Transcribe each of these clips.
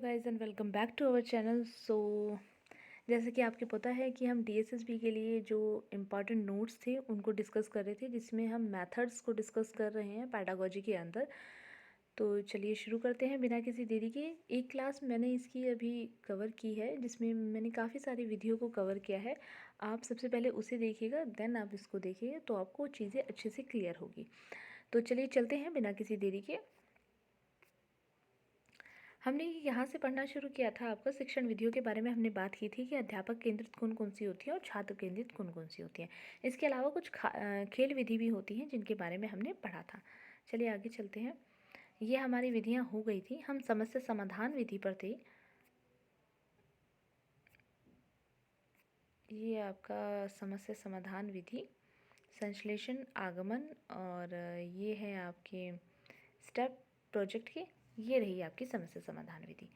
Guys and welcome back to our channel. जैसे कि आपको पता है कि हम डीएसएसबी के लिए जो इम्पॉर्टेंट नोट्स थे उनको डिस्कस कर रहे थे, जिसमें हम मेथड्स को डिस्कस कर रहे हैं पैडागोजी के अंदर। तो चलिए शुरू करते हैं बिना किसी देरी के। एक क्लास मैंने इसकी अभी कवर की है, जिसमें मैंने काफ़ी सारी विधियों को कवर किया है। आप सबसे पहले उसे देखिएगा, देन आप इसको देखिएगा, तो आपको चीज़ें अच्छे से क्लियर होगी। तो चलिए चलते हैं बिना किसी देरी के। हमने यहाँ से पढ़ना शुरू किया था। आपका शिक्षण विधियों के बारे में हमने बात की थी कि अध्यापक केंद्रित कौन कौन सी होती है और छात्र केंद्रित कौन कौन सी होती है। इसके अलावा कुछ खेल विधि भी होती हैं जिनके बारे में हमने पढ़ा था। चलिए आगे चलते हैं। ये हमारी विधियाँ हो गई थी। हम समस्या समाधान विधि पर थे। ये आपका समस्या समाधान विधि, संश्लेषण, आगमन, और ये है आपके स्टेप प्रोजेक्ट के। ये रही आपकी समस्या समाधान विधि।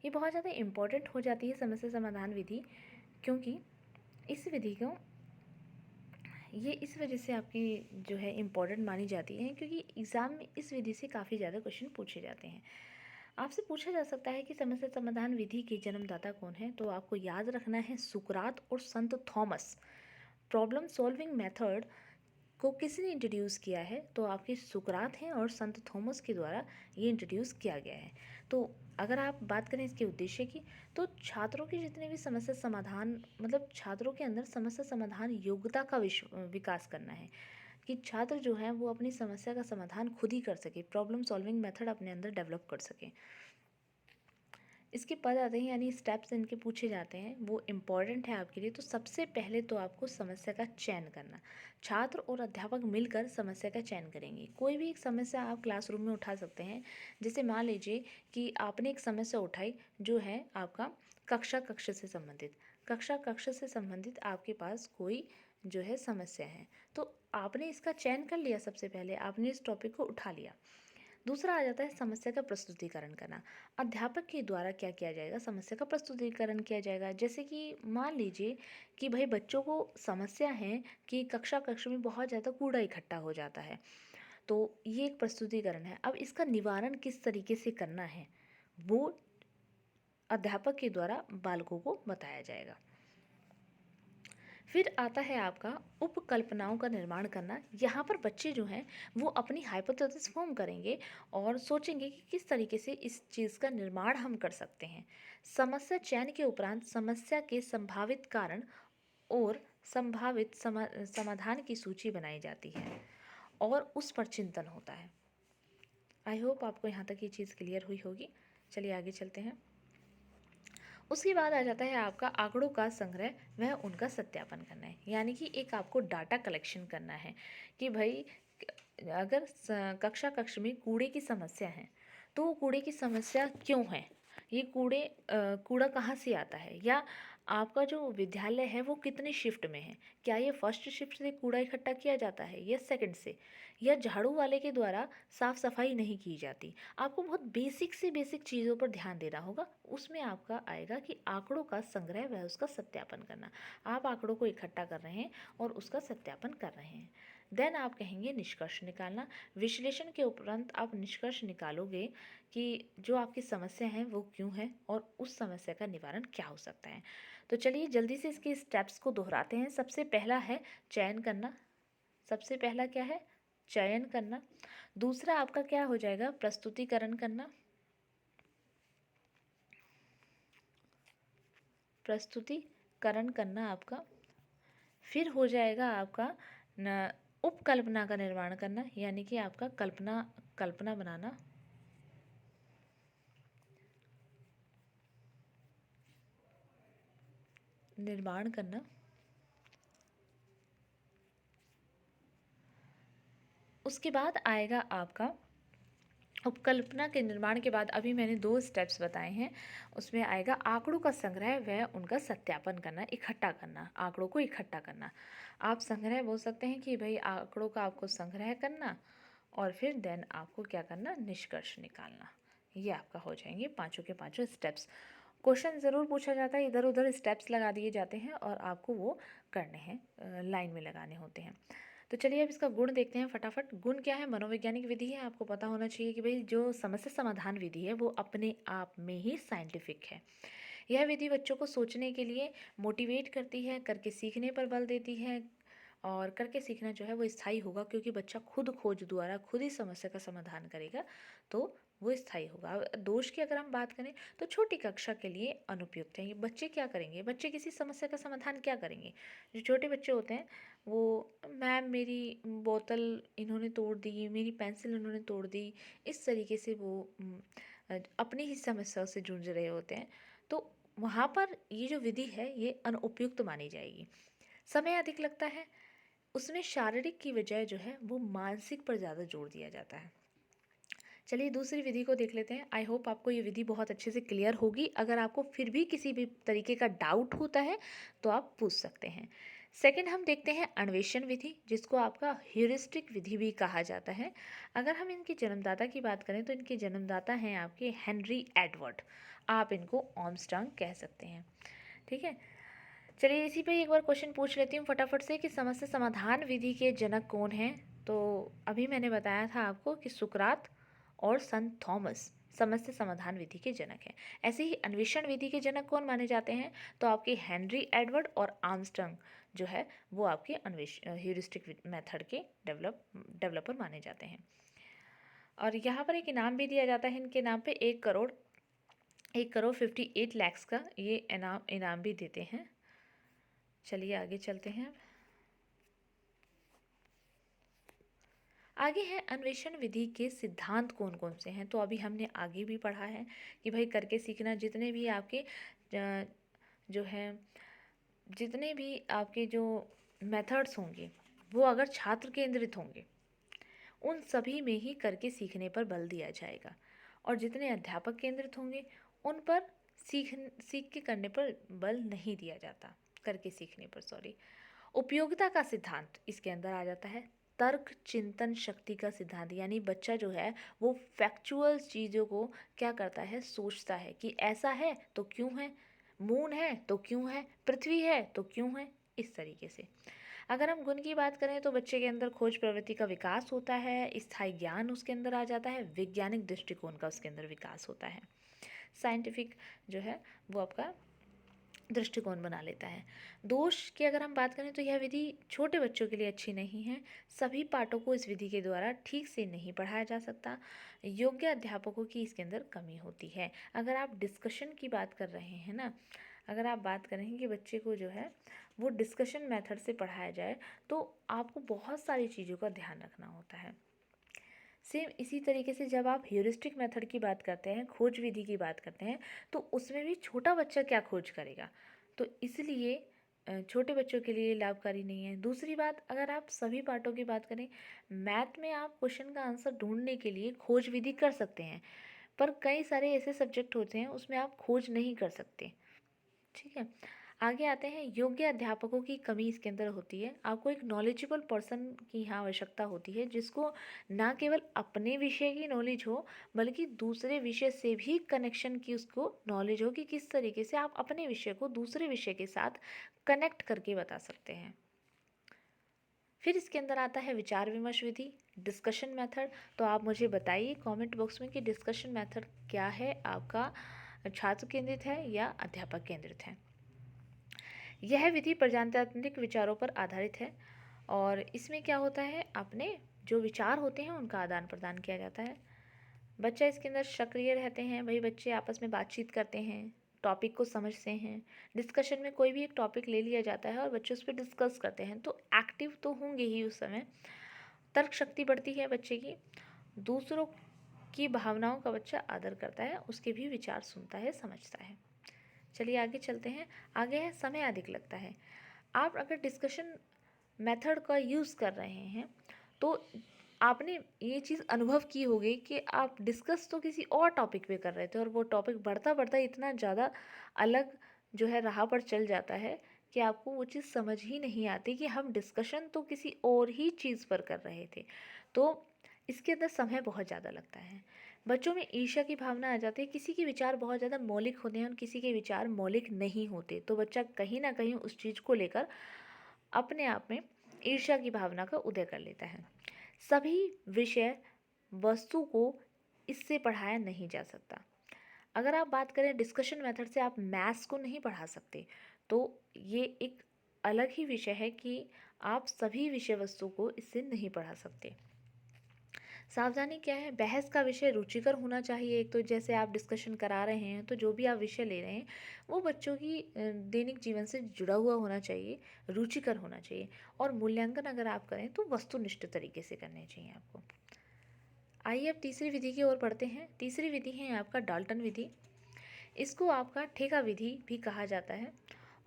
ये बहुत ज़्यादा इम्पॉर्टेंट हो जाती है समस्या समाधान विधि, क्योंकि इस विधि को ये इस वजह से आपकी जो है इम्पॉर्टेंट मानी जाती है, क्योंकि एग्ज़ाम में इस विधि से काफ़ी ज़्यादा क्वेश्चन पूछे जाते हैं। आपसे पूछा जा सकता है कि समस्या समाधान विधि के जन्मदाता कौन है, तो आपको याद रखना है सुकरात और संत थॉमस। प्रॉब्लम सॉल्विंग मेथड को किसने इंट्रोड्यूस किया है, तो आपके सुकरात हैं और संत थॉमस के द्वारा ये इंट्रोड्यूस किया गया है। तो अगर आप बात करें इसके उद्देश्य की, तो छात्रों की जितने भी समस्या समाधान, मतलब छात्रों के अंदर समस्या समाधान योग्यता का विकास करना है, कि छात्र जो है वो अपनी समस्या का समाधान खुद ही कर सके, प्रॉब्लम सॉल्विंग मेथड अपने अंदर डेवलप कर सके। इसके पद आते हैं, यानी स्टेप्स इनके पूछे जाते हैं, वो इम्पॉर्टेंट है आपके लिए। तो सबसे पहले तो आपको समस्या का चयन करना। छात्र और अध्यापक मिलकर समस्या का चयन करेंगे। कोई भी एक समस्या आप क्लासरूम में उठा सकते हैं। जैसे मान लीजिए कि आपने एक समस्या उठाई जो है आपका कक्षा कक्ष से संबंधित। कक्षा कक्ष से संबंधित आपके पास कोई जो है समस्या है, तो आपने इसका चयन कर लिया। सबसे पहले आपने इस टॉपिक को उठा लिया। दूसरा आ जाता है समस्या का प्रस्तुतिकरण करना। अध्यापक के द्वारा क्या किया जाएगा, समस्या का प्रस्तुतिकरण किया जाएगा। जैसे कि मान लीजिए कि भाई बच्चों को समस्या है कि कक्षा कक्ष में बहुत ज़्यादा कूड़ा इकट्ठा हो जाता है, तो ये एक प्रस्तुतिकरण है। अब इसका निवारण किस तरीके से करना है, वो अध्यापक के द्वारा बालकों को बताया जाएगा। फिर आता है आपका उपकल्पनाओं का निर्माण करना। यहाँ पर बच्चे जो हैं वो अपनी हाइपोथेसिस फॉर्म करेंगे और सोचेंगे कि किस तरीके से इस चीज़ का निर्माण हम कर सकते हैं। समस्या चयन के उपरांत समस्या के संभावित कारण और संभावित समाधान की सूची बनाई जाती है और उस पर चिंतन होता है। आई होप आपको यहाँ तक ये चीज़ क्लियर हुई होगी। चलिए आगे चलते हैं। उसके बाद आ जाता है आपका आंकड़ों का संग्रह, वह उनका सत्यापन करना है। यानी कि एक आपको डाटा कलेक्शन करना है कि भाई अगर कक्षा कक्ष में कूड़े की समस्या है, तो वो कूड़े की समस्या क्यों है, ये कूड़ा कहाँ से आता है, या आपका जो विद्यालय है वो कितने शिफ्ट में है, क्या ये फर्स्ट शिफ्ट से कूड़ा इकट्ठा किया जाता है या सेकंड से, या झाड़ू वाले के द्वारा साफ़ सफाई नहीं की जाती। आपको बहुत बेसिक से बेसिक चीज़ों पर ध्यान देना होगा। उसमें आपका आएगा कि आंकड़ों का संग्रह व उसका सत्यापन करना। आप आंकड़ों को इकट्ठा कर रहे हैं और उसका सत्यापन कर रहे हैं। देन आप कहेंगे निष्कर्ष निकालना। विश्लेषण के उपरांत आप निष्कर्ष निकालोगे कि जो आपकी समस्या है वो क्यों है और उस समस्या का निवारण क्या हो सकता है। तो चलिए जल्दी से इसके स्टेप्स को दोहराते हैं। सबसे पहला है चयन करना। सबसे पहला क्या है, चयन करना। दूसरा आपका क्या हो जाएगा, प्रस्तुतिकरण करना। प्रस्तुतिकरण करना आपका। फिर हो जाएगा आपका न उपकल्पना का निर्माण करना, यानी कि आपका कल्पना बनाना। निर्माण करना। उसके बाद आएगा आपका उपकल्पना के निर्माण के बाद अभी मैंने 2 स्टेप्स बताए हैं, उसमें आएगा आंकड़ों का संग्रह व उनका सत्यापन करना, इकट्ठा करना, आंकड़ों को इकट्ठा करना। आप संग्रह बोल सकते हैं कि भाई आंकड़ों का आपको संग्रह करना, और फिर देन आपको क्या करना, निष्कर्ष निकालना। ये आपका हो जाएंगे पाँचों के पाँचों स्टेप्स। क्वेश्चन ज़रूर पूछा जाता है, इधर उधर स्टेप्स लगा दिए जाते हैं और आपको वो करने हैं, लाइन में लगाने होते हैं। तो चलिए अब इसका गुण देखते हैं फटाफट। गुण क्या है? मनोवैज्ञानिक विधि है। आपको पता होना चाहिए कि भाई जो समस्या समाधान विधि है वो अपने आप में ही साइंटिफिक है। यह विधि बच्चों को सोचने के लिए मोटिवेट करती है, करके सीखने पर बल देती है, और करके सीखना जो है वो स्थायी होगा, क्योंकि बच्चा खुद खोज द्वारा खुद ही समस्या का समाधान करेगा, तो वो स्थायी होगा। अब दोष की अगर हम बात करें तो छोटी कक्षा के लिए अनुपयुक्त है। ये बच्चे क्या करेंगे? बच्चे किसी समस्या का समाधान क्या करेंगे? जो छोटे बच्चे होते हैं वो, मैम मेरी बोतल इन्होंने तोड़ दी, मेरी पेंसिल इन्होंने तोड़ दी, इस तरीके से वो अपनी ही समस्याओं से जूझ रहे होते हैं। तो वहाँ पर ये जो विधि है ये अनुपयुक्त मानी जाएगी। समय अधिक लगता है, उसमें शारीरिक की बजाय जो है वो मानसिक पर ज़्यादा जोर दिया जाता है। चलिए दूसरी विधि को देख लेते हैं। आई होप आपको ये विधि बहुत अच्छे से क्लियर होगी। अगर आपको फिर भी किसी भी तरीके का डाउट होता है तो आप पूछ सकते हैं। सेकंड हम देखते हैं अन्वेषण विधि, जिसको आपका ह्यूरिस्टिक विधि भी कहा जाता है। अगर हम इनके जन्मदाता की बात करें तो इनके जन्मदाता हैं आपके हेनरी एडवर्ड। आप इनको आर्मस्ट्रांग कह सकते हैं। ठीक है, चलिए इसी पे एक बार क्वेश्चन पूछ लेती हूँ फटाफट से कि समस्या समाधान विधि के जनक कौन हैं। तो अभी मैंने बताया था आपको कि सुकरात और संत थॉमस समस्या समाधान विधि के जनक हैं। ऐसे ही अन्वेषण विधि के जनक कौन माने जाते हैं? तो आपके हेनरी एडवर्ड और आर्मस्ट्रांग जो है वो आपके ह्यूरिस्टिक मेथड के डेवलपर माने जाते हैं। और यहाँ पर एक इनाम भी दिया जाता है इनके नाम पे, 1 करोड़ 58 लाख का ये इनाम भी देते हैं। चलिए आगे चलते हैं। आगे है अन्वेषण विधि के सिद्धांत कौन कौन से हैं। तो अभी हमने आगे भी पढ़ा है कि भाई करके सीखना, जो है जितने भी आपके जो मेथड्स होंगे वो अगर छात्र केंद्रित होंगे उन सभी में ही करके सीखने पर बल दिया जाएगा, और जितने अध्यापक केंद्रित होंगे उन पर सीख के करने पर बल नहीं दिया जाता, करके सीखने पर सॉरी। उपयोगिता का सिद्धांत इसके अंदर आ जाता है। तर्क चिंतन शक्ति का सिद्धांत, यानी बच्चा जो है वो फैक्चुअल चीज़ों को क्या करता है, सोचता है कि ऐसा है तो क्यों है, मून है तो क्यों है, पृथ्वी है तो क्यों है, इस तरीके से। अगर हम गुण की बात करें तो बच्चे के अंदर खोज प्रवृत्ति का विकास होता है, स्थायी ज्ञान उसके अंदर आ जाता है, वैज्ञानिक दृष्टिकोण का उसके अंदर विकास होता है, साइंटिफिक जो है वो आपका दृष्टिकोण बना लेता है। दोष की अगर हम बात करें तो यह विधि छोटे बच्चों के लिए अच्छी नहीं है। सभी पाठों को इस विधि के द्वारा ठीक से नहीं पढ़ाया जा सकता। योग्य अध्यापकों की इसके अंदर कमी होती है। अगर आप डिस्कशन की बात कर रहे हैं ना, अगर आप बात करें कि बच्चे को जो है वो डिस्कशन मेथड से पढ़ाया जाए तो आपको बहुत सारी चीज़ों का ध्यान रखना होता है। सेम इसी तरीके से जब आप ह्यूरिस्टिक मेथड की बात करते हैं, खोज विधि की बात करते हैं, तो उसमें भी छोटा बच्चा क्या खोज करेगा, तो इसलिए छोटे बच्चों के लिए लाभकारी नहीं है। दूसरी बात, अगर आप सभी पार्टों की बात करें, मैथ में आप क्वेश्चन का आंसर ढूंढने के लिए खोज विधि कर सकते हैं, पर कई सारे ऐसे सब्जेक्ट होते हैं उसमें आप खोज नहीं कर सकते। ठीक है, आगे आते हैं। योग्य अध्यापकों की कमी इसके अंदर होती है। आपको एक नॉलेजेबल पर्सन की यहाँ आवश्यकता होती है, जिसको ना केवल अपने विषय की नॉलेज हो बल्कि दूसरे विषय से भी कनेक्शन की उसको नॉलेज हो कि किस तरीके से आप अपने विषय को दूसरे विषय के साथ कनेक्ट करके बता सकते हैं। फिर इसके अंदर आता है विचार विमर्श विधि, डिस्कशन मेथड। तो आप मुझे बताइए कमेंट बॉक्स में कि डिस्कशन मेथड क्या है, आपका छात्र केंद्रित है या अध्यापक केंद्रित है। यह विधि प्रजातांत्रिक विचारों पर आधारित है, और इसमें क्या होता है, अपने जो विचार होते हैं उनका आदान प्रदान किया जाता है। बच्चा इसके अंदर सक्रिय रहते हैं, वही बच्चे आपस में बातचीत करते हैं, टॉपिक को समझते हैं। डिस्कशन में कोई भी एक टॉपिक ले लिया जाता है और बच्चे उस पर डिस्कस करते हैं, तो एक्टिव तो होंगे ही उस समय। तर्क शक्ति बढ़ती है बच्चे की। दूसरों की भावनाओं का बच्चा आदर करता है, उसके भी विचार सुनता है, समझता है। चलिए आगे चलते हैं। आगे है समय अधिक लगता है। आप अगर डिस्कशन मेथड का यूज़ कर रहे हैं तो आपने ये चीज़ अनुभव की होगी कि आप डिस्कस तो किसी और टॉपिक पे कर रहे थे और वो टॉपिक बढ़ता बढ़ता इतना ज़्यादा अलग जो है राह पर चल जाता है कि आपको वो चीज़ समझ ही नहीं आती कि हम डिस्कशन तो किसी और ही चीज़ पर कर रहे थे। तो इसके अंदर समय बहुत ज़्यादा लगता है। बच्चों में ईर्ष्या की भावना आ जाती है। किसी के विचार बहुत ज़्यादा मौलिक होते हैं और किसी के विचार मौलिक नहीं होते, तो बच्चा कहीं ना कहीं उस चीज़ को लेकर अपने आप में ईर्ष्या की भावना का उदय कर लेता है। सभी विषय वस्तु को इससे पढ़ाया नहीं जा सकता। अगर आप बात करें डिस्कशन मेथड से, आप मैथ्स को नहीं पढ़ा सकते, तो ये एक अलग ही विषय है कि आप सभी विषय वस्तु को इससे नहीं पढ़ा सकते। सावधानी क्या है, बहस का विषय रुचिकर होना चाहिए। एक तो जैसे आप डिस्कशन करा रहे हैं, तो जो भी आप विषय ले रहे हैं वो बच्चों की दैनिक जीवन से जुड़ा हुआ होना चाहिए, रुचिकर होना चाहिए। और मूल्यांकन अगर आप करें तो वस्तुनिष्ठ तरीके से करने चाहिए आपको। आइए अब तीसरी विधि की ओर बढ़ते हैं। तीसरी विधि है आपका डाल्टन विधि। इसको आपका ठेका विधि भी कहा जाता है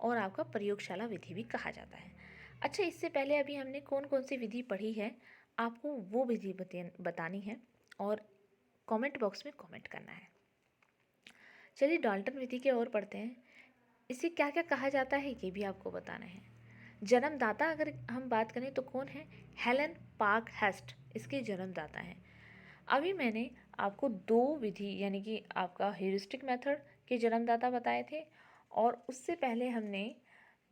और आपका प्रयोगशाला विधि भी कहा जाता है। अच्छा, इससे पहले अभी हमने कौन कौन सी विधि पढ़ी है, आपको वो विधि बतानी है और कमेंट बॉक्स में कमेंट करना है। चलिए डाल्टन विधि की ओर पढ़ते हैं। इसे क्या क्या कहा जाता है ये भी आपको बताना है। जन्मदाता अगर हम बात करें तो कौन है, हेलन पार्कहर्स्ट इसके जन्मदाता हैं। अभी मैंने आपको दो विधि यानी कि आपका ह्यूरिस्टिक मेथड के जन्मदाता बताए थे, और उससे पहले हमने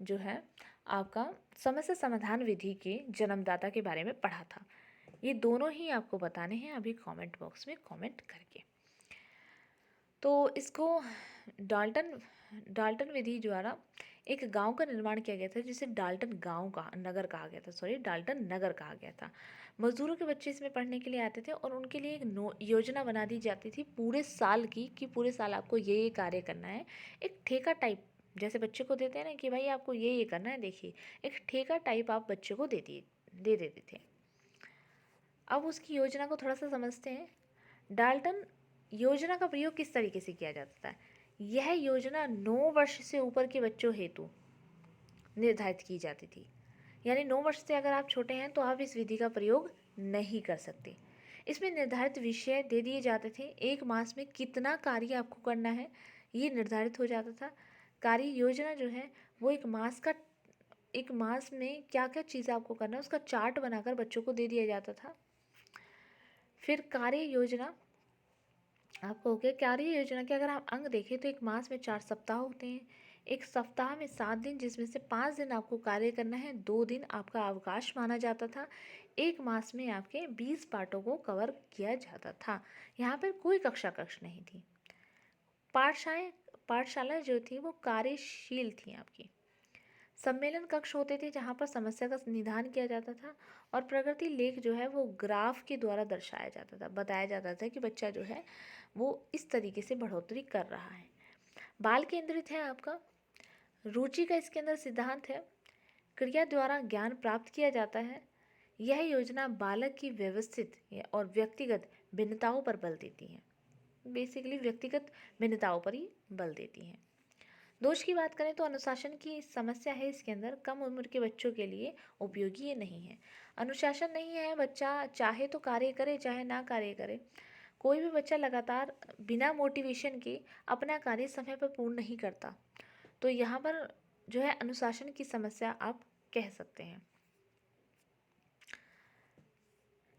जो है आपका समस्या समाधान विधि के जन्मदाता के बारे में पढ़ा था। ये दोनों ही आपको बताने हैं अभी कमेंट बॉक्स में कमेंट करके। तो इसको डाल्टन डाल्टन विधि द्वारा एक गांव का निर्माण किया गया था, जिसे डाल्टन गांव का नगर कहा गया था, सॉरी डाल्टन नगर कहा गया था। मजदूरों के बच्चे इसमें पढ़ने के लिए आते थे और उनके लिए एक योजना बना दी जाती थी पूरे साल की, कि पूरे साल आपको ये कार्य करना है। एक ठेका टाइप, जैसे बच्चे को देते हैं ना कि भाई आपको ये करना है, देखिए एक ठेका टाइप आप बच्चे को दे देते थे। अब उसकी योजना को थोड़ा सा समझते हैं। डाल्टन योजना का प्रयोग किस तरीके से किया जाता था। यह योजना 9 वर्ष से ऊपर के बच्चों हेतु निर्धारित की जाती थी। यानी 9 वर्ष से अगर आप छोटे हैं तो आप इस विधि का प्रयोग नहीं कर सकते। इसमें निर्धारित विषय दे दिए जाते थे, एक मास में कितना कार्य आपको करना है ये निर्धारित हो जाता था। कार्य योजना जो है वो एक मास में क्या क्या चीज़ें आपको करना है उसका चार्ट बनाकर बच्चों को दे दिया जाता था। फिर कार्य योजना आपको हो गया। कार्य योजना के अगर आप अंग देखें तो एक मास में 4 सप्ताह होते हैं। एक सप्ताह में 7 दिन, जिसमें से 5 दिन आपको कार्य करना है, 2 दिन आपका अवकाश माना जाता था। एक मास में आपके 20 पार्टों को कवर किया जाता था। यहाँ पर कोई कक्ष नहीं थी। पाठशालाएं जो थी वो कार्यशील थी आपकी। सम्मेलन कक्ष होते थे जहाँ पर समस्या का निदान किया जाता था, और प्रगति लेख जो है वो ग्राफ के द्वारा दर्शाया जाता था, बताया जाता था कि बच्चा जो है वो इस तरीके से बढ़ोतरी कर रहा है। बाल केंद्रित है आपका। रुचि का इसके अंदर सिद्धांत है। क्रिया द्वारा ज्ञान प्राप्त किया जाता है। यह योजना बालक की व्यवस्थित और व्यक्तिगत भिन्नताओं पर बल देती है। बेसिकली व्यक्तिगत भिन्नताओं पर ही बल देती है। दोष की बात करें तो अनुशासन की समस्या है इसके अंदर, कम उम्र के बच्चों के लिए उपयोगी ये नहीं है। अनुशासन नहीं है, बच्चा चाहे तो कार्य करे चाहे ना कार्य करे। कोई भी बच्चा लगातार बिना मोटिवेशन के अपना कार्य समय पर पूर्ण नहीं करता, तो यहाँ पर जो है अनुशासन की समस्या आप कह सकते हैं।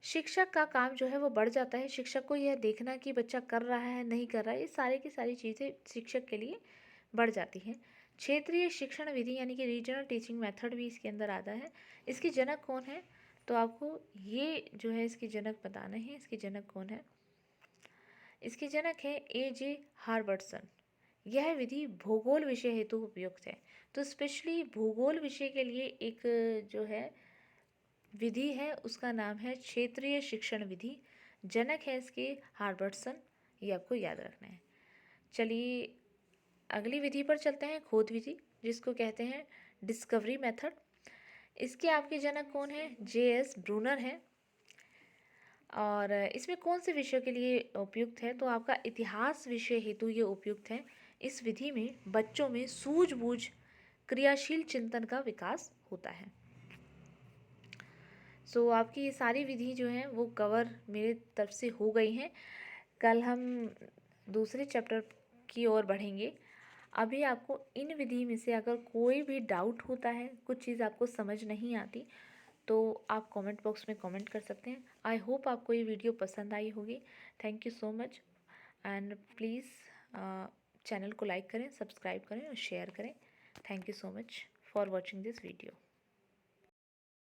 शिक्षक का काम जो है वो बढ़ जाता है। शिक्षक को यह देखना कि बच्चा कर रहा है नहीं कर रहा है, ये सारी की सारी चीज़ें शिक्षक के लिए बढ़ जाती हैं। क्षेत्रीय शिक्षण विधि यानी कि रीजनल टीचिंग मेथड भी इसके अंदर आता है। इसके जनक कौन है, तो आपको ये जो है इसके जनक बताना है। इसके जनक कौन है, इसके जनक है A.J. हार्वर्डसन। यह विधि भूगोल विषय हेतु उपयुक्त है। तो स्पेशली भूगोल विषय के लिए एक जो है विधि है उसका नाम है क्षेत्रीय शिक्षण विधि। जनक है इसके हार्वर्डसन, ये आपको याद रखना है। चलिए अगली विधि पर चलते हैं, खोज विधि, जिसको कहते हैं डिस्कवरी मेथड। इसके आपके जनक कौन है, J.S. ब्रूनर है। और इसमें कौन से विषयों के लिए उपयुक्त है, तो आपका इतिहास विषय हेतु ये उपयुक्त है। इस विधि में बच्चों में सूझबूझ क्रियाशील चिंतन का विकास होता है। सो आपकी ये सारी विधि जो है वो कवर मेरे तरफ से हो गई हैं। कल हम दूसरे चैप्टर की ओर बढ़ेंगे। अभी आपको इन विधि में से अगर कोई भी डाउट होता है, कुछ चीज़ आपको समझ नहीं आती, तो आप कमेंट बॉक्स में कमेंट कर सकते हैं। आई होप आपको ये वीडियो पसंद आई होगी। Thank you so much, and please channel को लाइक करें, सब्सक्राइब करें और शेयर करें। Thank you so much for watching this video.